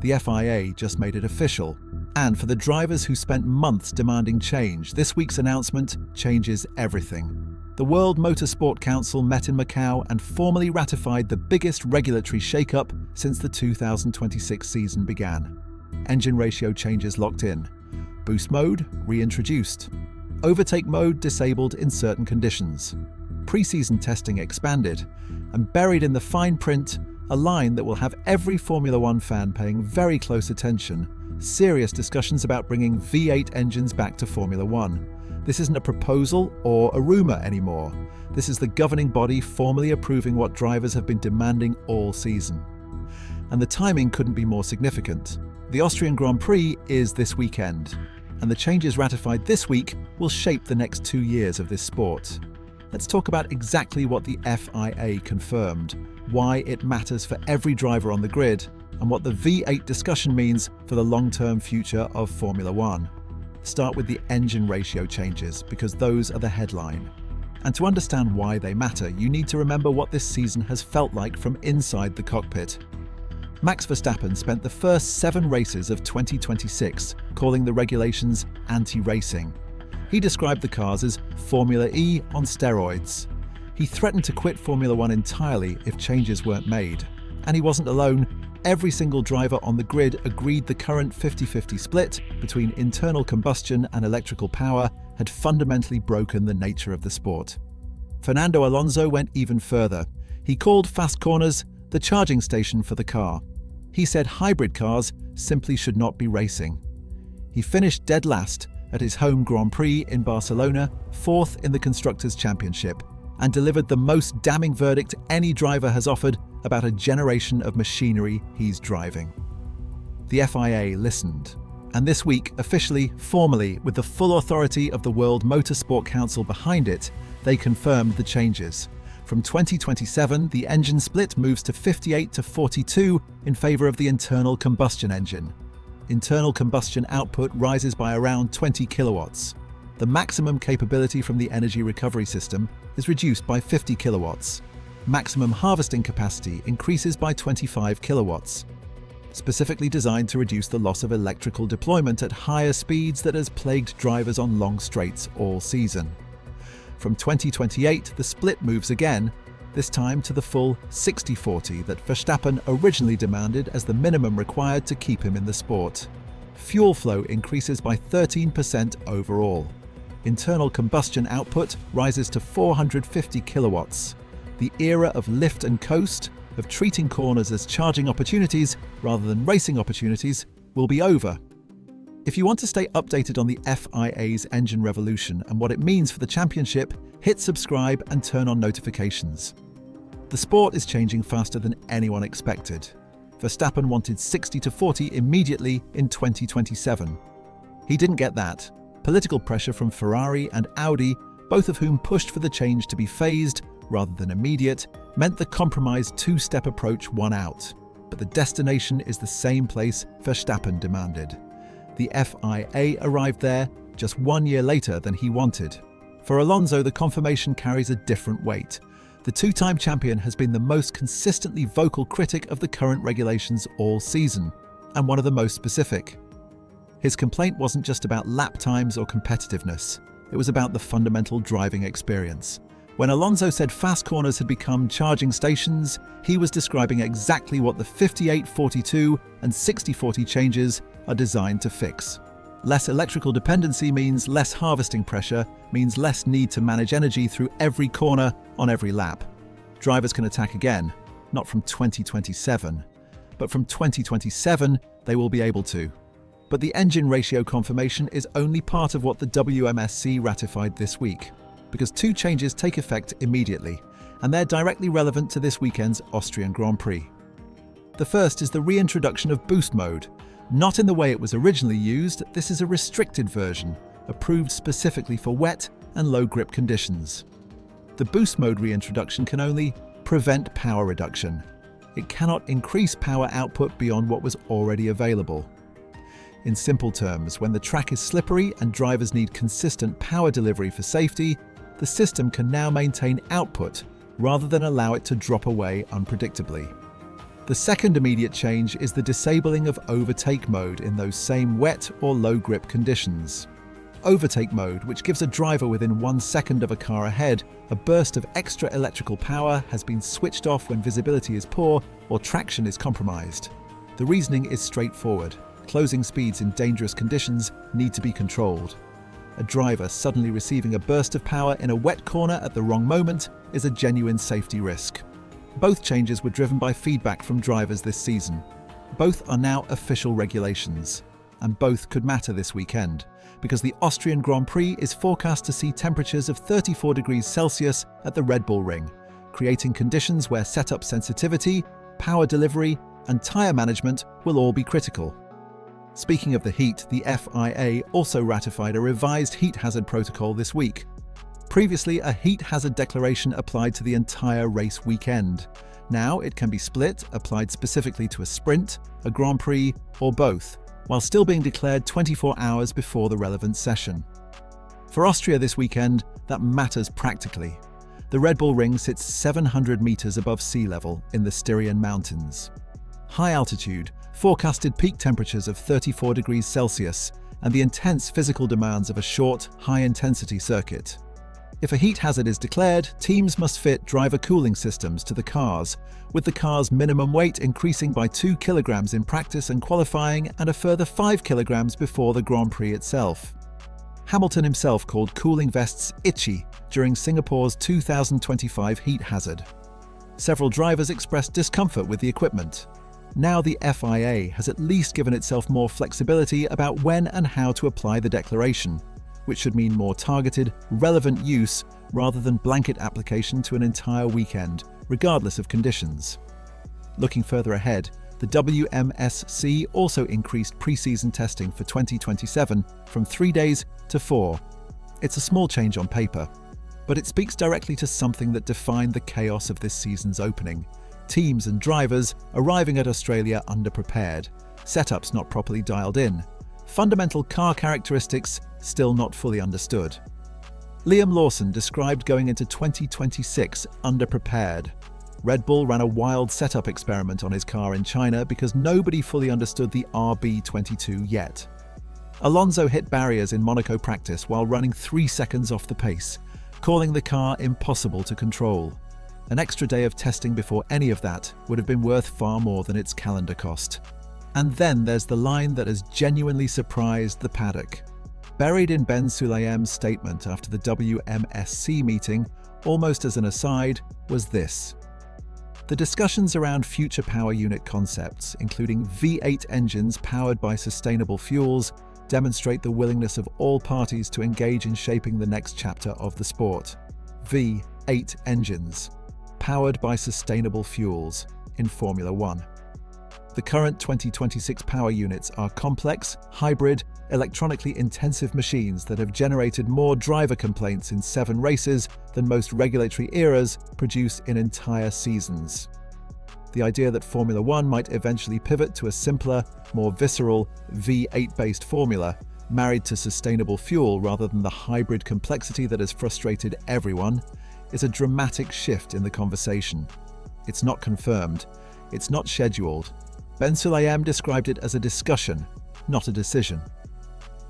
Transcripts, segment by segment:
The FIA just made it official. And for the drivers who spent months demanding change, this week's announcement changes everything. The World Motorsport Council met in Macau and formally ratified the biggest regulatory shake-up since the 2026 season began. Engine ratio changes locked in. Boost mode reintroduced. Overtake mode disabled in certain conditions. Pre-season testing expanded. And buried in the fine print, a line that will have every Formula One fan paying very close attention: serious discussions about bringing V8 engines back to Formula One. This isn't a proposal or a rumour anymore. This is the governing body formally approving what drivers have been demanding all season. And the timing couldn't be more significant. The Austrian Grand Prix is this weekend, and the changes ratified this week will shape the next 2 years of this sport. Let's talk about exactly what the FIA confirmed, why it matters for every driver on the grid, and what the V8 discussion means for the long-term future of Formula One. Start with the engine ratio changes, because those are the headline. And to understand why they matter, you need to remember what this season has felt like from inside the cockpit. Max Verstappen spent the first 7 races of 2026 calling the regulations anti-racing. He described the cars as Formula E on steroids. He threatened to quit Formula One entirely if changes weren't made. And he wasn't alone. Every single driver on the grid agreed the current 50-50 split between internal combustion and electrical power had fundamentally broken the nature of the sport. Fernando Alonso went even further. He called fast corners the charging station for the car. He said hybrid cars simply should not be racing. He finished dead last at his home Grand Prix in Barcelona, 4th in the Constructors' Championship, and delivered the most damning verdict any driver has offered about a generation of machinery he's driving. The FIA listened, and this week, officially, formally, with the full authority of the World Motorsport Council behind it, they confirmed the changes. From 2027, the engine split moves to 58-42 in favour of the internal combustion engine. Internal combustion output rises by around 20 kilowatts. The maximum capability from the energy recovery system is reduced by 50 kilowatts. Maximum harvesting capacity increases by 25 kilowatts. Specifically designed to reduce the loss of electrical deployment at higher speeds that has plagued drivers on long straights all season. From 2028, the split moves again, this time to the full 60-40 that Verstappen originally demanded as the minimum required to keep him in the sport. Fuel flow increases by 13% overall. Internal combustion output rises to 450 kilowatts. The era of lift and coast, of treating corners as charging opportunities rather than racing opportunities, will be over. If you want to stay updated on the FIA's engine revolution and what it means for the championship, hit subscribe and turn on notifications. The sport is changing faster than anyone expected. Verstappen wanted 60-40 immediately in 2027. He didn't get that. Political pressure from Ferrari and Audi, both of whom pushed for the change to be phased rather than immediate, meant the compromised 2-step approach won out. But the destination is the same place Verstappen demanded. The FIA arrived there just 1 year later than he wanted. For Alonso, the confirmation carries a different weight. The 2-time champion has been the most consistently vocal critic of the current regulations all season, and one of the most specific. His complaint wasn't just about lap times or competitiveness, it was about the fundamental driving experience. When Alonso said fast corners had become charging stations, he was describing exactly what the 58-42 and 60-40 changes are designed to fix. Less electrical dependency means less harvesting pressure, means less need to manage energy through every corner on every lap. Drivers can attack again, not from 2027, but from 2027 they will be able to. But the engine ratio confirmation is only part of what the WMSC ratified this week, because 2 changes take effect immediately, and they're directly relevant to this weekend's Austrian Grand Prix. The first is the reintroduction of boost mode. Not in the way it was originally used, this is a restricted version, approved specifically for wet and low grip conditions. The boost mode reintroduction can only prevent power reduction. It cannot increase power output beyond what was already available. In simple terms, when the track is slippery and drivers need consistent power delivery for safety, the system can now maintain output rather than allow it to drop away unpredictably. The second immediate change is the disabling of overtake mode in those same wet or low grip conditions. Overtake mode, which gives a driver within 1 second of a car ahead a burst of extra electrical power, has been switched off when visibility is poor or traction is compromised. The reasoning is straightforward. Closing speeds in dangerous conditions need to be controlled. A driver suddenly receiving a burst of power in a wet corner at the wrong moment is a genuine safety risk. Both changes were driven by feedback from drivers this season. Both are now official regulations, and both could matter this weekend, because the Austrian Grand Prix is forecast to see temperatures of 34 degrees Celsius at the Red Bull Ring, creating conditions where setup sensitivity, power delivery, and tyre management will all be critical. Speaking of the heat, the FIA also ratified a revised heat hazard protocol this week. Previously, a heat hazard declaration applied to the entire race weekend. Now it can be split, applied specifically to a sprint, a Grand Prix, or both, while still being declared 24 hours before the relevant session. For Austria this weekend, that matters practically. The Red Bull Ring sits 700 meters above sea level in the Styrian Mountains. High altitude, forecasted peak temperatures of 34 degrees Celsius, and the intense physical demands of a short, high-intensity circuit. If a heat hazard is declared, teams must fit driver cooling systems to the cars, with the car's minimum weight increasing by 2 kilograms in practice and qualifying and a further 5 kilograms before the Grand Prix itself. Hamilton himself called cooling vests itchy during Singapore's 2025 heat hazard. Several drivers expressed discomfort with the equipment. Now the FIA has at least given itself more flexibility about when and how to apply the declaration, which should mean more targeted, relevant use rather than blanket application to an entire weekend, regardless of conditions. Looking further ahead, the WMSC also increased pre-season testing for 2027 from 3 days to 4. It's a small change on paper, but it speaks directly to something that defined the chaos of this season's opening. Teams and drivers arriving at Australia underprepared, setups not properly dialed in, fundamental car characteristics still not fully understood. Liam Lawson described going into 2026 underprepared. Red Bull ran a wild setup experiment on his car in China because nobody fully understood the RB22 yet. Alonso hit barriers in Monaco practice while running 3 seconds off the pace, calling the car impossible to control. An extra day of testing before any of that would have been worth far more than its calendar cost. And then there's the line that has genuinely surprised the paddock. Buried in Ben Sulayem's statement after the WMSC meeting, almost as an aside, was this. The discussions around future power unit concepts, including V8 engines powered by sustainable fuels, demonstrate the willingness of all parties to engage in shaping the next chapter of the sport. V8 engines, powered by sustainable fuels, in Formula One. The current 2026 power units are complex, hybrid, electronically intensive machines that have generated more driver complaints in 7 races than most regulatory eras produce in entire seasons. The idea that Formula One might eventually pivot to a simpler, more visceral V8-based formula, married to sustainable fuel rather than the hybrid complexity that has frustrated everyone, is a dramatic shift in the conversation. It's not confirmed, it's not scheduled. Ben Sulayem described it as a discussion, not a decision.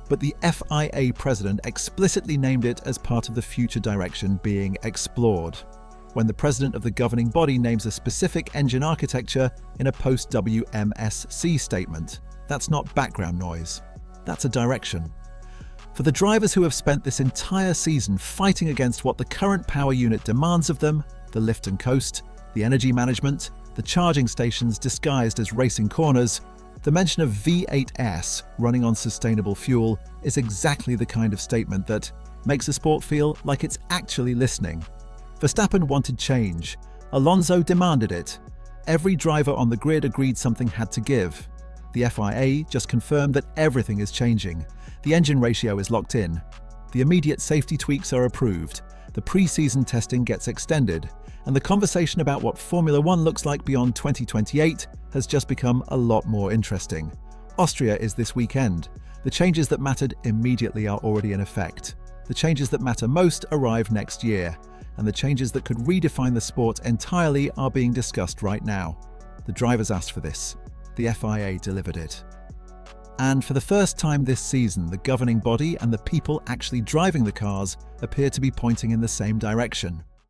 But the FIA president explicitly named it as part of the future direction being explored, when the president of the governing body names a specific engine architecture in a post-WMSC statement. That's not background noise. That's a direction. For the drivers who have spent this entire season fighting against what the current power unit demands of them, the lift and coast, the energy management, the charging stations disguised as racing corners, the mention of V8S running on sustainable fuel is exactly the kind of statement that makes the sport feel like it's actually listening. Verstappen wanted change. Alonso demanded it. Every driver on the grid agreed something had to give. The FIA just confirmed that everything is changing. The engine ratio is locked in. The immediate safety tweaks are approved. The pre-season testing gets extended. And the conversation about what Formula One looks like beyond 2028 has just become a lot more interesting. Austria is this weekend. The changes that mattered immediately are already in effect. The changes that matter most arrive next year. And the changes that could redefine the sport entirely are being discussed right now. The drivers asked for this. The FIA delivered it. And for the first time this season, the governing body and the people actually driving the cars appear to be pointing in the same direction.